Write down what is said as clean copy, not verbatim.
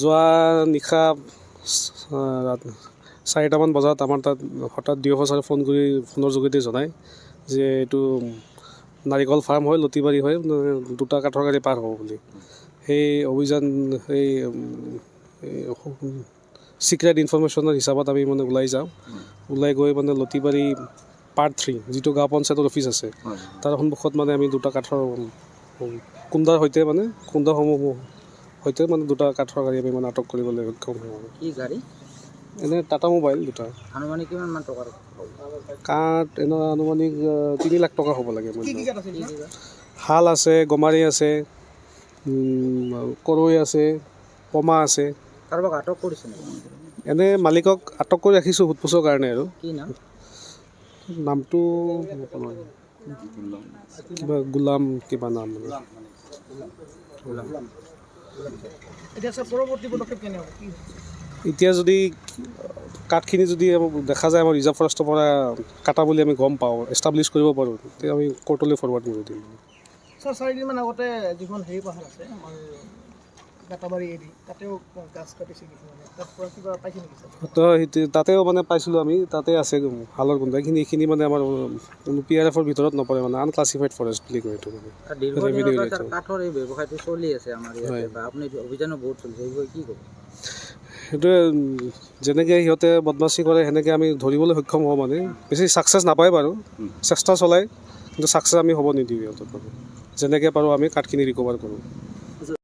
যোৱা নিশা 4টামান বজাত আমাৰ তাত হঠাৎ ডিঅ' ছাৰে ফোন কৰি ফোনৰ যোগেদি জনায় যে এইটো নাৰিকল ফাৰ্ম হয়, লতিবাৰী হয়, 2টা কাঠৰ গাড়ী পাৰ হ'ব বুলি। সেই অভিযান সেই ছিক্ৰেট ইনফৰমেশ্যনৰ হিচাপত আমি মানে ওলাই যাওঁ। ওলাই গৈ মানে লতিবাৰী পাৰ্ট 3 যিটো গাঁও পঞ্চায়তৰ অফিচ আছে তাৰ সন্মুখত মানে আমি 2টা কাঠৰ কুন্দাৰ সৈতে মানে কুন্দাসমূহ সৈতে মানে 2টা কাঠৰ গাড়ী আমি মানে আটক কৰিবলৈ সক্ষম হওঁ। কি গাড়ী? এনে টাটা মোবাইল 2টা। আনুমানিক কিমান টকাৰ কাঠ এনে আনুমানিক 3 লাখ টকা হ'ব লাগে। শাল আছে, গমাৰি আছে, কৰৈ আছে, পমা আছে। কাৰোবাক আটক কৰিছে? এনে মালিকক আটক কৰি ৰাখিছোঁ সোধপোছৰ কাৰণে। আৰু কি নাম? নামটো কিবা গোলাম কিবা নাম। এতিয়া যদি কাঠখিনি যদি দেখা যায় আমাৰ ৰিজাৰ্ভ ফৰেষ্টৰ পৰা কাটা বুলি আমি গম পাওঁ, এষ্টাব্লিছ কৰিব পাৰোঁ, তেতিয়া আমি কোৰ্টলৈ ফৰৱাৰ্ড কৰি দিম। ছাৰ 4দিনমান আগতে যিখন হেৰি পাহাৰ আছে আমাৰ গাটাবাৰী এৰি তাতেও গাছ কাটিছে কিছুমানে, তাৰ পৰা কিবা পাইছে নেকি ছাৰ? তো তাতেও মানে পাইছিলোঁ আমি, তাতে আছে হালৰ গোন্ধ। এইখিনি মানে আমাৰ PRFৰ ভিতৰত নপৰে, মানে আনক্লাছিফাইড ফৰেষ্ট বুলি কয় এইটো। মানে কাঠৰ এই ব্যৱসায়টো চলি আছে আমাৰ ইয়াতে, বা আপুনি অভিযানো বহুত চলিছে, এইবোৰ কি ক'ব? সেইটোৱে যেনেকৈ সিহঁতে বদমাচি কৰে সেনেকৈ আমি ধৰিবলৈ সক্ষম হওঁ। মানে বেছি ছাকচেছ নাপায় বাৰু, চেষ্টা চলায়, কিন্তু ছাকচেছ আমি হ'ব নিদিওঁ সিহঁতক। যেনেকৈ পাৰোঁ আমি কাঠখিনি ৰিকভাৰ কৰোঁ।